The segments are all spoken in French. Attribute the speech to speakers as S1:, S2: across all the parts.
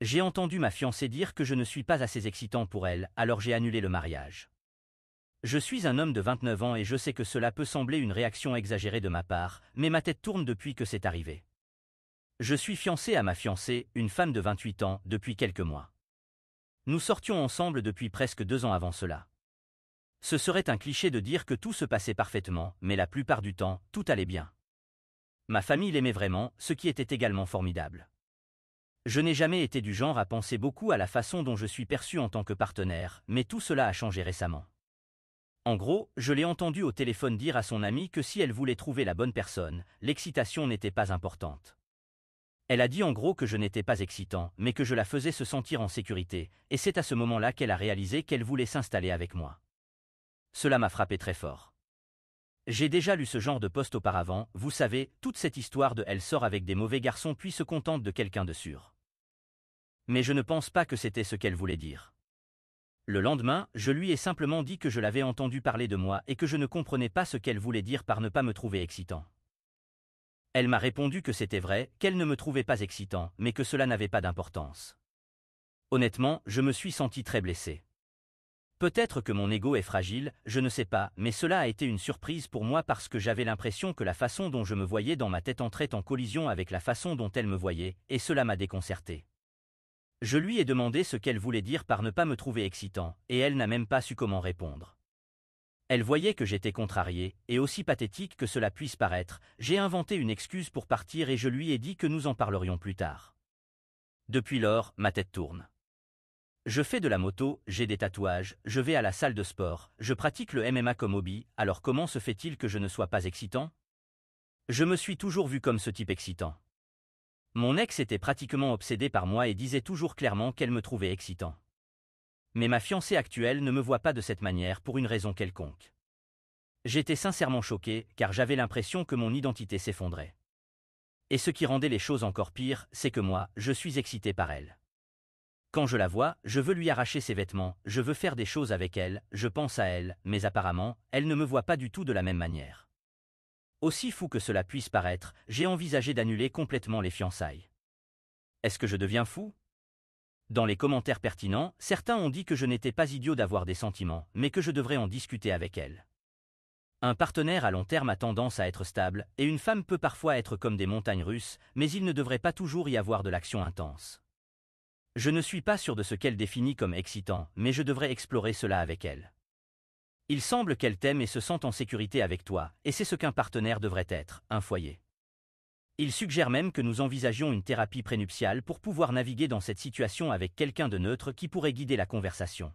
S1: J'ai entendu ma fiancée dire que je ne suis pas assez excitant pour elle, alors j'ai annulé le mariage. Je suis un homme de 29 ans et je sais que cela peut sembler une réaction exagérée de ma part, mais ma tête tourne depuis que c'est arrivé. Je suis fiancé à ma fiancée, une femme de 28 ans, depuis quelques mois. Nous sortions ensemble depuis presque 2 ans avant cela. Ce serait un cliché de dire que tout se passait parfaitement, mais la plupart du temps, tout allait bien. Ma famille l'aimait vraiment, ce qui était également formidable. Je n'ai jamais été du genre à penser beaucoup à la façon dont je suis perçu en tant que partenaire, mais tout cela a changé récemment. En gros, je l'ai entendu au téléphone dire à son amie que si elle voulait trouver la bonne personne, l'excitation n'était pas importante. Elle a dit en gros que je n'étais pas excitant, mais que je la faisais se sentir en sécurité, et c'est à ce moment-là qu'elle a réalisé qu'elle voulait s'installer avec moi. Cela m'a frappé très fort. J'ai déjà lu ce genre de post auparavant, vous savez, toute cette histoire de elle sort avec des mauvais garçons puis se contente de quelqu'un de sûr. Mais je ne pense pas que c'était ce qu'elle voulait dire. Le lendemain, je lui ai simplement dit que je l'avais entendu parler de moi et que je ne comprenais pas ce qu'elle voulait dire par ne pas me trouver excitant. Elle m'a répondu que c'était vrai, qu'elle ne me trouvait pas excitant, mais que cela n'avait pas d'importance. Honnêtement, je me suis senti très blessé. Peut-être que mon ego est fragile, je ne sais pas, mais cela a été une surprise pour moi parce que j'avais l'impression que la façon dont je me voyais dans ma tête entrait en collision avec la façon dont elle me voyait, et cela m'a déconcerté. Je lui ai demandé ce qu'elle voulait dire par ne pas me trouver excitant, et elle n'a même pas su comment répondre. Elle voyait que j'étais contrarié, et aussi pathétique que cela puisse paraître, j'ai inventé une excuse pour partir et je lui ai dit que nous en parlerions plus tard. Depuis lors, ma tête tourne. Je fais de la moto, j'ai des tatouages, je vais à la salle de sport, je pratique le MMA comme hobby, alors comment se fait-il que je ne sois pas excitant? Je me suis toujours vu comme ce type excitant. Mon ex était pratiquement obsédée par moi et disait toujours clairement qu'elle me trouvait excitant. Mais ma fiancée actuelle ne me voit pas de cette manière pour une raison quelconque. J'étais sincèrement choqué, car j'avais l'impression que mon identité s'effondrait. Et ce qui rendait les choses encore pires, c'est que moi, je suis excité par elle. Quand je la vois, je veux lui arracher ses vêtements, je veux faire des choses avec elle, je pense à elle, mais apparemment, elle ne me voit pas du tout de la même manière. Aussi fou que cela puisse paraître, j'ai envisagé d'annuler complètement les fiançailles. Est-ce que je deviens fou? Dans les commentaires pertinents, certains ont dit que je n'étais pas idiot d'avoir des sentiments, mais que je devrais en discuter avec elle. Un partenaire à long terme a tendance à être stable, et une femme peut parfois être comme des montagnes russes, mais il ne devrait pas toujours y avoir de l'action intense. Je ne suis pas sûr de ce qu'elle définit comme excitant, mais je devrais explorer cela avec elle. Il semble qu'elle t'aime et se sente en sécurité avec toi, et c'est ce qu'un partenaire devrait être, un foyer. Il suggère même que nous envisagions une thérapie prénuptiale pour pouvoir naviguer dans cette situation avec quelqu'un de neutre qui pourrait guider la conversation.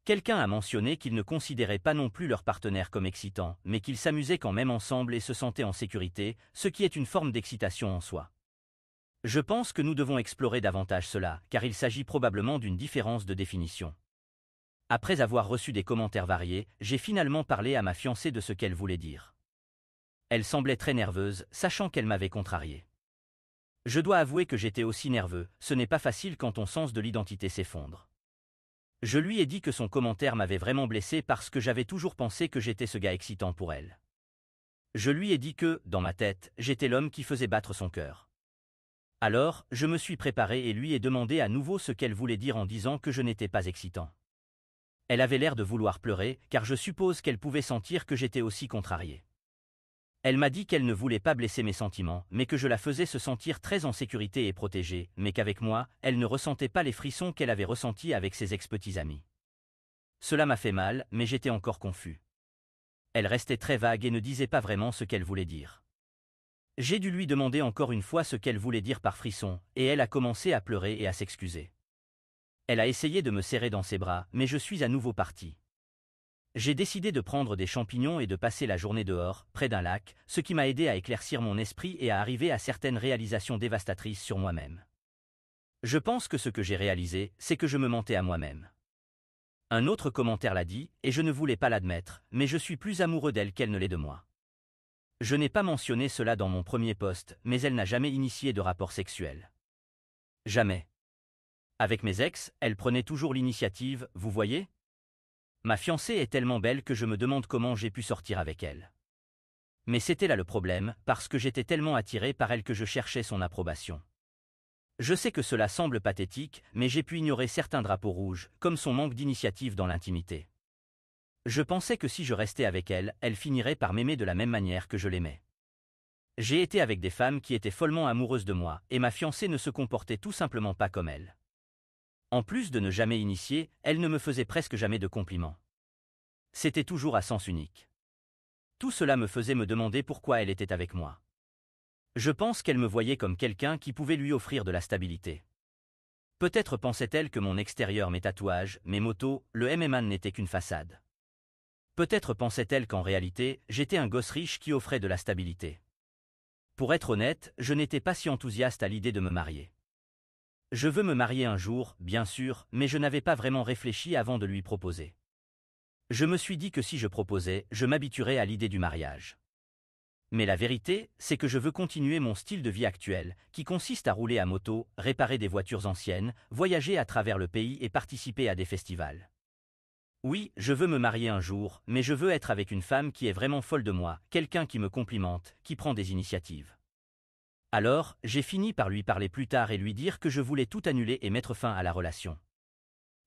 S1: Quelqu'un a mentionné qu'ils ne considéraient pas non plus leur partenaire comme excitant, mais qu'ils s'amusaient quand même ensemble et se sentaient en sécurité, ce qui est une forme d'excitation en soi. Je pense que nous devons explorer davantage cela, car il s'agit probablement d'une différence de définition. Après avoir reçu des commentaires variés, j'ai finalement parlé à ma fiancée de ce qu'elle voulait dire. Elle semblait très nerveuse, sachant qu'elle m'avait contrarié. Je dois avouer que j'étais aussi nerveux, ce n'est pas facile quand ton sens de l'identité s'effondre. Je lui ai dit que son commentaire m'avait vraiment blessé parce que j'avais toujours pensé que j'étais ce gars excitant pour elle. Je lui ai dit que, dans ma tête, j'étais l'homme qui faisait battre son cœur. Alors, je me suis préparé et lui ai demandé à nouveau ce qu'elle voulait dire en disant que je n'étais pas excitant. Elle avait l'air de vouloir pleurer, car je suppose qu'elle pouvait sentir que j'étais aussi contrarié. Elle m'a dit qu'elle ne voulait pas blesser mes sentiments, mais que je la faisais se sentir très en sécurité et protégée, mais qu'avec moi, elle ne ressentait pas les frissons qu'elle avait ressentis avec ses ex-petits amis. Cela m'a fait mal, mais j'étais encore confus. Elle restait très vague et ne disait pas vraiment ce qu'elle voulait dire. J'ai dû lui demander encore une fois ce qu'elle voulait dire par frisson, et elle a commencé à pleurer et à s'excuser. Elle a essayé de me serrer dans ses bras, mais je suis à nouveau parti. J'ai décidé de prendre des champignons et de passer la journée dehors, près d'un lac, ce qui m'a aidé à éclaircir mon esprit et à arriver à certaines réalisations dévastatrices sur moi-même. Je pense que ce que j'ai réalisé, c'est que je me mentais à moi-même. Un autre commentaire l'a dit, et je ne voulais pas l'admettre, mais je suis plus amoureux d'elle qu'elle ne l'est de moi. Je n'ai pas mentionné cela dans mon premier post, mais elle n'a jamais initié de rapport sexuel. Jamais. Avec mes ex, elle prenait toujours l'initiative, vous voyez ? Ma fiancée est tellement belle que je me demande comment j'ai pu sortir avec elle. Mais c'était là le problème, parce que j'étais tellement attiré par elle que je cherchais son approbation. Je sais que cela semble pathétique, mais j'ai pu ignorer certains drapeaux rouges, comme son manque d'initiative dans l'intimité. Je pensais que si je restais avec elle, elle finirait par m'aimer de la même manière que je l'aimais. J'ai été avec des femmes qui étaient follement amoureuses de moi, et ma fiancée ne se comportait tout simplement pas comme elle. En plus de ne jamais initier, elle ne me faisait presque jamais de compliments. C'était toujours à sens unique. Tout cela me faisait me demander pourquoi elle était avec moi. Je pense qu'elle me voyait comme quelqu'un qui pouvait lui offrir de la stabilité. Peut-être pensait-elle que mon extérieur, mes tatouages, mes motos, le MMA n'était qu'une façade. Peut-être pensait-elle qu'en réalité, j'étais un gosse riche qui offrait de la stabilité. Pour être honnête, je n'étais pas si enthousiaste à l'idée de me marier. Je veux me marier un jour, bien sûr, mais je n'avais pas vraiment réfléchi avant de lui proposer. Je me suis dit que si je proposais, je m'habituerais à l'idée du mariage. Mais la vérité, c'est que je veux continuer mon style de vie actuel, qui consiste à rouler à moto, réparer des voitures anciennes, voyager à travers le pays et participer à des festivals. Oui, je veux me marier un jour, mais je veux être avec une femme qui est vraiment folle de moi, quelqu'un qui me complimente, qui prend des initiatives. Alors, j'ai fini par lui parler plus tard et lui dire que je voulais tout annuler et mettre fin à la relation.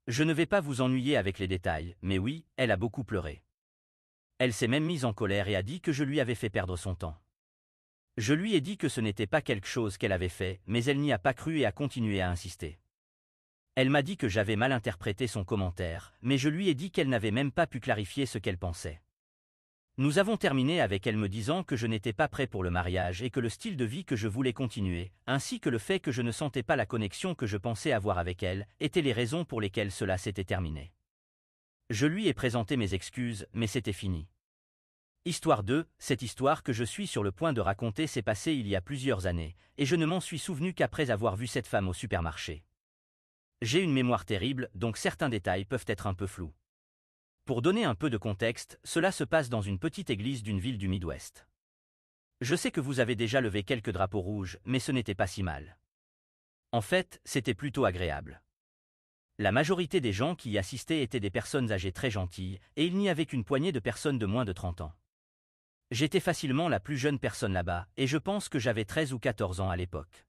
S1: Je ne vais pas vous ennuyer avec les détails, mais oui, elle a beaucoup pleuré. Elle s'est même mise en colère et a dit que je lui avais fait perdre son temps. Je lui ai dit que ce n'était pas quelque chose qu'elle avait fait, mais elle n'y a pas cru et a continué à insister. Elle m'a dit que j'avais mal interprété son commentaire, mais je lui ai dit qu'elle n'avait même pas pu clarifier ce qu'elle pensait. Nous avons terminé avec elle me disant que je n'étais pas prêt pour le mariage et que le style de vie que je voulais continuer, ainsi que le fait que je ne sentais pas la connexion que je pensais avoir avec elle, étaient les raisons pour lesquelles cela s'était terminé. Je lui ai présenté mes excuses, mais c'était fini. Histoire 2, cette histoire que je suis sur le point de raconter s'est passée il y a plusieurs années, et je ne m'en suis souvenu qu'après avoir vu cette femme au supermarché. J'ai une mémoire terrible, donc certains détails peuvent être un peu flous. Pour donner un peu de contexte, cela se passe dans une petite église d'une ville du Midwest. Je sais que vous avez déjà levé quelques drapeaux rouges, mais ce n'était pas si mal. En fait, c'était plutôt agréable. La majorité des gens qui y assistaient étaient des personnes âgées très gentilles, et il n'y avait qu'une poignée de personnes de moins de 30 ans. J'étais facilement la plus jeune personne là-bas, et je pense que j'avais 13 ou 14 ans à l'époque.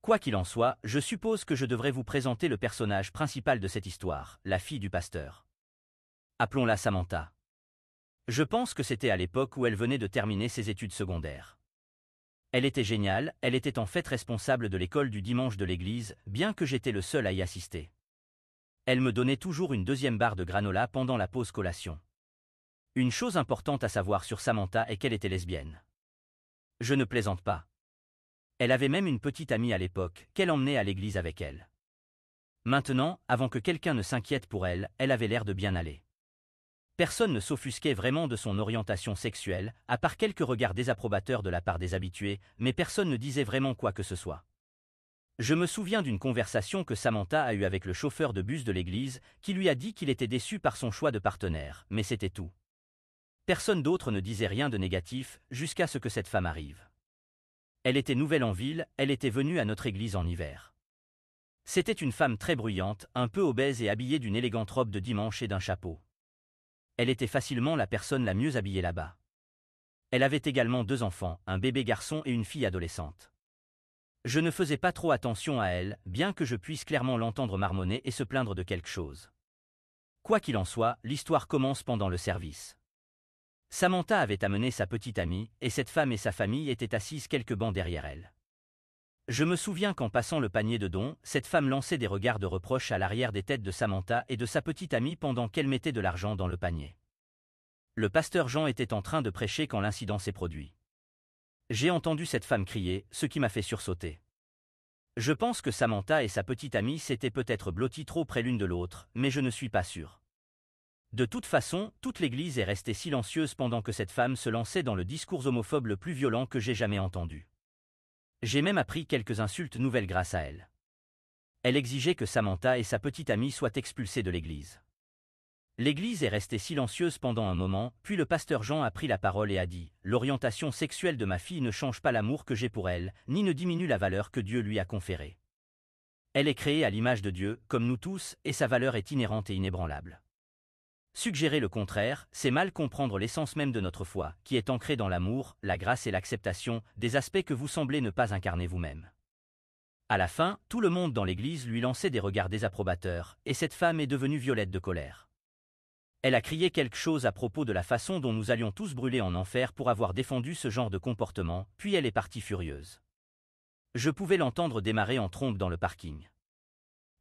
S1: Quoi qu'il en soit, je suppose que je devrais vous présenter le personnage principal de cette histoire, la fille du pasteur. Appelons-la Samantha. Je pense que c'était à l'époque où elle venait de terminer ses études secondaires. Elle était géniale, elle était en fait responsable de l'école du dimanche de l'église, bien que j'étais le seul à y assister. Elle me donnait toujours une deuxième barre de granola pendant la pause collation. Une chose importante à savoir sur Samantha est qu'elle était lesbienne. Je ne plaisante pas. Elle avait même une petite amie à l'époque, qu'elle emmenait à l'église avec elle. Maintenant, avant que quelqu'un ne s'inquiète pour elle, elle avait l'air de bien aller. Personne ne s'offusquait vraiment de son orientation sexuelle, à part quelques regards désapprobateurs de la part des habitués, mais personne ne disait vraiment quoi que ce soit. Je me souviens d'une conversation que Samantha a eue avec le chauffeur de bus de l'église, qui lui a dit qu'il était déçu par son choix de partenaire, mais c'était tout. Personne d'autre ne disait rien de négatif, jusqu'à ce que cette femme arrive. Elle était nouvelle en ville, elle était venue à notre église en hiver. C'était une femme très bruyante, un peu obèse et habillée d'une élégante robe de dimanche et d'un chapeau. Elle était facilement la personne la mieux habillée là-bas. Elle avait également 2 enfants, un bébé garçon et une fille adolescente. Je ne faisais pas trop attention à elle, bien que je puisse clairement l'entendre marmonner et se plaindre de quelque chose. Quoi qu'il en soit, l'histoire commence pendant le service. Samantha avait amené sa petite amie, et cette femme et sa famille étaient assises quelques bancs derrière elle. Je me souviens qu'en passant le panier de dons, cette femme lançait des regards de reproche à l'arrière des têtes de Samantha et de sa petite amie pendant qu'elle mettait de l'argent dans le panier. Le pasteur Jean était en train de prêcher quand l'incident s'est produit. J'ai entendu cette femme crier, ce qui m'a fait sursauter. Je pense que Samantha et sa petite amie s'étaient peut-être blotties trop près l'une de l'autre, mais je ne suis pas sûr. De toute façon, toute l'église est restée silencieuse pendant que cette femme se lançait dans le discours homophobe le plus violent que j'ai jamais entendu. J'ai même appris quelques insultes nouvelles grâce à elle. Elle exigeait que Samantha et sa petite amie soient expulsées de l'église. L'église est restée silencieuse pendant un moment, puis le pasteur Jean a pris la parole et a dit « L'orientation sexuelle de ma fille ne change pas l'amour que j'ai pour elle, ni ne diminue la valeur que Dieu lui a conférée. Elle est créée à l'image de Dieu, comme nous tous, et sa valeur est inhérente et inébranlable. Suggérer le contraire, c'est mal comprendre l'essence même de notre foi, qui est ancrée dans l'amour, la grâce et l'acceptation, des aspects que vous semblez ne pas incarner vous-même. À la fin, tout le monde dans l'église lui lançait des regards désapprobateurs, et cette femme est devenue violette de colère. Elle a crié quelque chose à propos de la façon dont nous allions tous brûler en enfer pour avoir défendu ce genre de comportement, puis elle est partie furieuse. Je pouvais l'entendre démarrer en trombe dans le parking.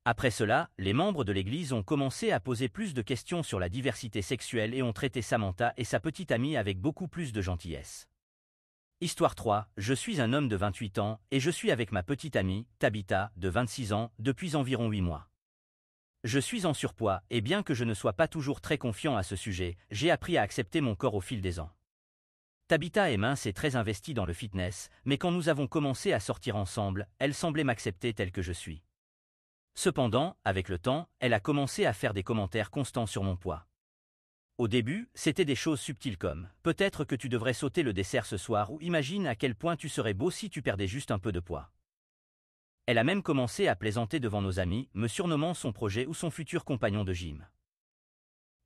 S1: Après cela, les membres de l'église ont commencé à poser plus de questions sur la diversité sexuelle et ont traité Samantha et sa petite amie avec beaucoup plus de gentillesse. Histoire 3, je suis un homme de 28 ans et je suis avec ma petite amie, Tabitha, de 26 ans, depuis environ 8 mois. Je suis en surpoids et bien que je ne sois pas toujours très confiant à ce sujet, j'ai appris à accepter mon corps au fil des ans. Tabitha est mince et très investie dans le fitness, mais quand nous avons commencé à sortir ensemble, elle semblait m'accepter tel que je suis. Cependant, avec le temps, elle a commencé à faire des commentaires constants sur mon poids. Au début, c'était des choses subtiles comme « peut-être que tu devrais sauter le dessert ce soir » ou « imagine à quel point tu serais beau si tu perdais juste un peu de poids ». Elle a même commencé à plaisanter devant nos amis, me surnommant son projet ou son futur compagnon de gym.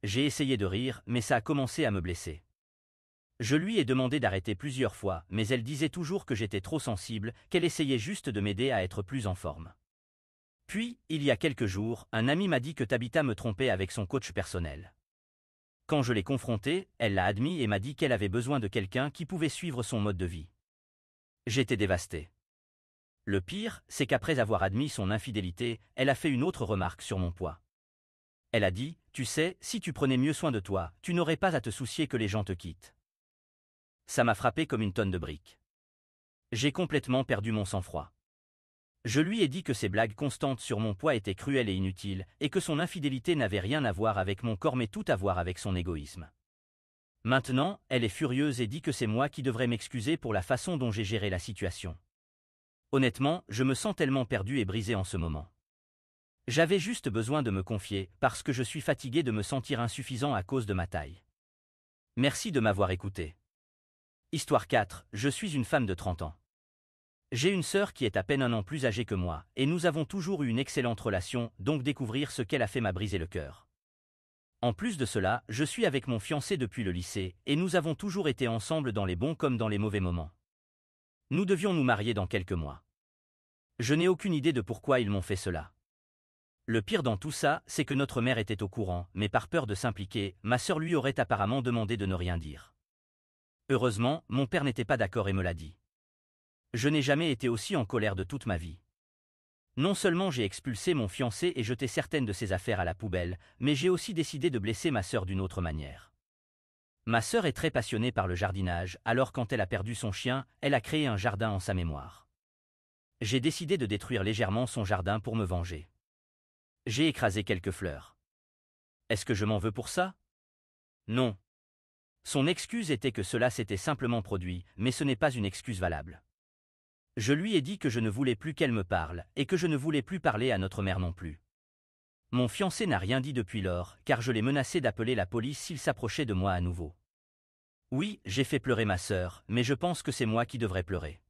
S1: J'ai essayé de rire, mais ça a commencé à me blesser. Je lui ai demandé d'arrêter plusieurs fois, mais elle disait toujours que j'étais trop sensible, qu'elle essayait juste de m'aider à être plus en forme. Puis, il y a quelques jours, un ami m'a dit que Tabitha me trompait avec son coach personnel. Quand je l'ai confrontée, elle l'a admis et m'a dit qu'elle avait besoin de quelqu'un qui pouvait suivre son mode de vie. J'étais dévasté. Le pire, c'est qu'après avoir admis son infidélité, elle a fait une autre remarque sur mon poids. Elle a dit, tu sais, si tu prenais mieux soin de toi, tu n'aurais pas à te soucier que les gens te quittent. Ça m'a frappé comme une tonne de briques. J'ai complètement perdu mon sang-froid. Je lui ai dit que ses blagues constantes sur mon poids étaient cruelles et inutiles, et que son infidélité n'avait rien à voir avec mon corps mais tout à voir avec son égoïsme. Maintenant, elle est furieuse et dit que c'est moi qui devrais m'excuser pour la façon dont j'ai géré la situation. Honnêtement, je me sens tellement perdu et brisé en ce moment. J'avais juste besoin de me confier, parce que je suis fatigué de me sentir insuffisant à cause de ma taille. Merci de m'avoir écouté. Histoire 4, je suis une femme de 30 ans. J'ai une sœur qui est à peine un an plus âgée que moi, et nous avons toujours eu une excellente relation, donc découvrir ce qu'elle a fait m'a brisé le cœur. En plus de cela, je suis avec mon fiancé depuis le lycée, et nous avons toujours été ensemble dans les bons comme dans les mauvais moments. Nous devions nous marier dans quelques mois. Je n'ai aucune idée de pourquoi ils m'ont fait cela. Le pire dans tout ça, c'est que notre mère était au courant, mais par peur de s'impliquer, ma sœur lui aurait apparemment demandé de ne rien dire. Heureusement, mon père n'était pas d'accord et me l'a dit. Je n'ai jamais été aussi en colère de toute ma vie. Non seulement j'ai expulsé mon fiancé et jeté certaines de ses affaires à la poubelle, mais j'ai aussi décidé de blesser ma sœur d'une autre manière. Ma sœur est très passionnée par le jardinage, alors quand elle a perdu son chien, elle a créé un jardin en sa mémoire. J'ai décidé de détruire légèrement son jardin pour me venger. J'ai écrasé quelques fleurs. Est-ce que je m'en veux pour ça? Non. Son excuse était que cela s'était simplement produit, mais ce n'est pas une excuse valable. Je lui ai dit que je ne voulais plus qu'elle me parle, et que je ne voulais plus parler à notre mère non plus. Mon fiancé n'a rien dit depuis lors, car je l'ai menacé d'appeler la police s'il s'approchait de moi à nouveau. Oui, j'ai fait pleurer ma sœur, mais je pense que c'est moi qui devrais pleurer.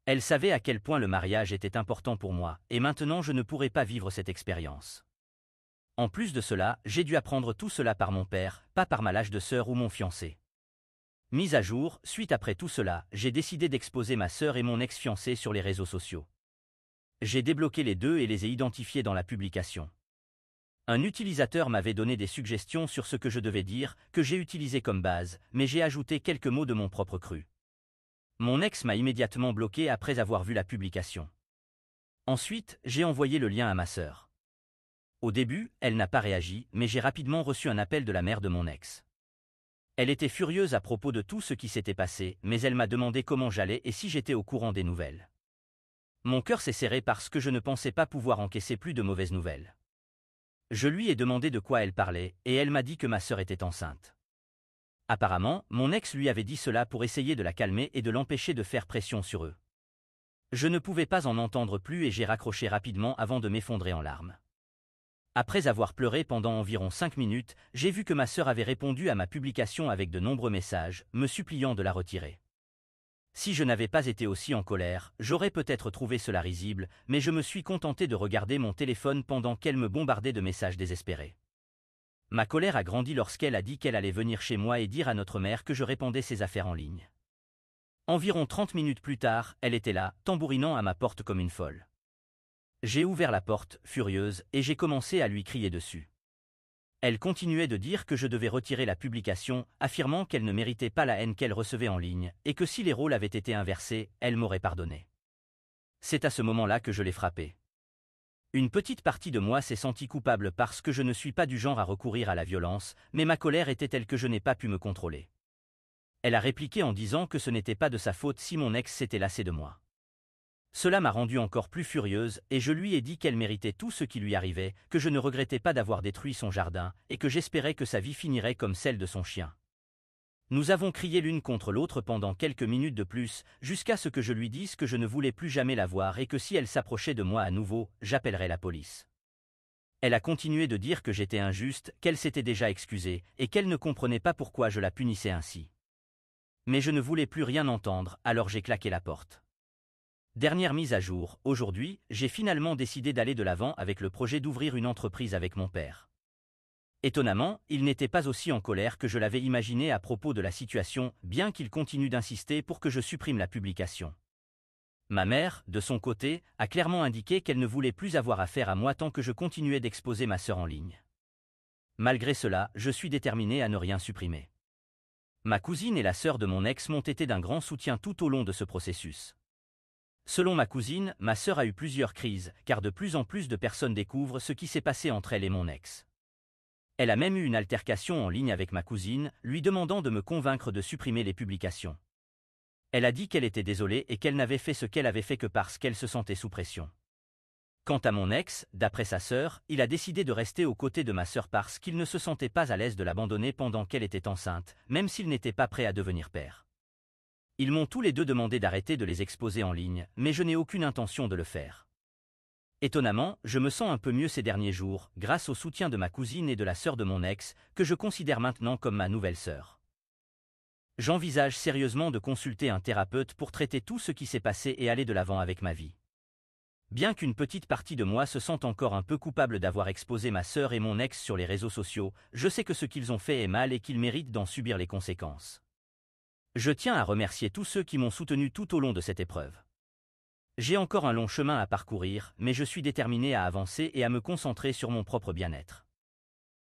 S1: Elle savait à quel point le mariage était important pour moi, et maintenant je ne pourrais pas vivre cette expérience. En plus de cela, j'ai dû apprendre tout cela par mon père, pas par ma lâche de sœur ou mon fiancé. Mise à jour, suite après tout cela, j'ai décidé d'exposer ma sœur et mon ex-fiancé sur les réseaux sociaux. J'ai débloqué les deux et les ai identifiés dans la publication. Un utilisateur m'avait donné des suggestions sur ce que je devais dire, que j'ai utilisé comme base, mais j'ai ajouté quelques mots de mon propre cru. Mon ex m'a immédiatement bloqué après avoir vu la publication. Ensuite, j'ai envoyé le lien à ma sœur. Au début, elle n'a pas réagi, mais j'ai rapidement reçu un appel de la mère de mon ex. Elle était furieuse à propos de tout ce qui s'était passé, mais elle m'a demandé comment j'allais et si j'étais au courant des nouvelles. Mon cœur s'est serré parce que je ne pensais pas pouvoir encaisser plus de mauvaises nouvelles. Je lui ai demandé de quoi elle parlait, et elle m'a dit que ma sœur était enceinte. Apparemment, mon ex lui avait dit cela pour essayer de la calmer et de l'empêcher de faire pression sur eux. Je ne pouvais pas en entendre plus et j'ai raccroché rapidement avant de m'effondrer en larmes. Après avoir pleuré pendant environ 5 minutes, j'ai vu que ma sœur avait répondu à ma publication avec de nombreux messages, me suppliant de la retirer. Si je n'avais pas été aussi en colère, j'aurais peut-être trouvé cela risible, mais je me suis contenté de regarder mon téléphone pendant qu'elle me bombardait de messages désespérés. Ma colère a grandi lorsqu'elle a dit qu'elle allait venir chez moi et dire à notre mère que je répandais ses affaires en ligne. Environ 30 minutes plus tard, elle était là, tambourinant à ma porte comme une folle. J'ai ouvert la porte, furieuse, et j'ai commencé à lui crier dessus. Elle continuait de dire que je devais retirer la publication, affirmant qu'elle ne méritait pas la haine qu'elle recevait en ligne, et que si les rôles avaient été inversés, elle m'aurait pardonné. C'est à ce moment-là que je l'ai frappée. Une petite partie de moi s'est sentie coupable parce que je ne suis pas du genre à recourir à la violence, mais ma colère était telle que je n'ai pas pu me contrôler. Elle a répliqué en disant que ce n'était pas de sa faute si mon ex s'était lassé de moi. Cela m'a rendue encore plus furieuse et je lui ai dit qu'elle méritait tout ce qui lui arrivait, que je ne regrettais pas d'avoir détruit son jardin et que j'espérais que sa vie finirait comme celle de son chien. Nous avons crié l'une contre l'autre pendant quelques minutes de plus, jusqu'à ce que je lui dise que je ne voulais plus jamais la voir et que si elle s'approchait de moi à nouveau, j'appellerais la police. Elle a continué de dire que j'étais injuste, qu'elle s'était déjà excusée et qu'elle ne comprenait pas pourquoi je la punissais ainsi. Mais je ne voulais plus rien entendre, alors j'ai claqué la porte. Dernière mise à jour, aujourd'hui, j'ai finalement décidé d'aller de l'avant avec le projet d'ouvrir une entreprise avec mon père. Étonnamment, il n'était pas aussi en colère que je l'avais imaginé à propos de la situation, bien qu'il continue d'insister pour que je supprime la publication. Ma mère, de son côté, a clairement indiqué qu'elle ne voulait plus avoir affaire à moi tant que je continuais d'exposer ma sœur en ligne. Malgré cela, je suis déterminé à ne rien supprimer. Ma cousine et la sœur de mon ex m'ont été d'un grand soutien tout au long de ce processus. Selon ma cousine, ma sœur a eu plusieurs crises, car de plus en plus de personnes découvrent ce qui s'est passé entre elle et mon ex. Elle a même eu une altercation en ligne avec ma cousine, lui demandant de me convaincre de supprimer les publications. Elle a dit qu'elle était désolée et qu'elle n'avait fait ce qu'elle avait fait que parce qu'elle se sentait sous pression. Quant à mon ex, d'après sa sœur, il a décidé de rester aux côtés de ma sœur parce qu'il ne se sentait pas à l'aise de l'abandonner pendant qu'elle était enceinte, même s'il n'était pas prêt à devenir père. Ils m'ont tous les deux demandé d'arrêter de les exposer en ligne, mais je n'ai aucune intention de le faire. Étonnamment, je me sens un peu mieux ces derniers jours, grâce au soutien de ma cousine et de la sœur de mon ex, que je considère maintenant comme ma nouvelle sœur. J'envisage sérieusement de consulter un thérapeute pour traiter tout ce qui s'est passé et aller de l'avant avec ma vie. Bien qu'une petite partie de moi se sente encore un peu coupable d'avoir exposé ma sœur et mon ex sur les réseaux sociaux, je sais que ce qu'ils ont fait est mal et qu'ils méritent d'en subir les conséquences. Je tiens à remercier tous ceux qui m'ont soutenu tout au long de cette épreuve. J'ai encore un long chemin à parcourir, mais je suis déterminé à avancer et à me concentrer sur mon propre bien-être.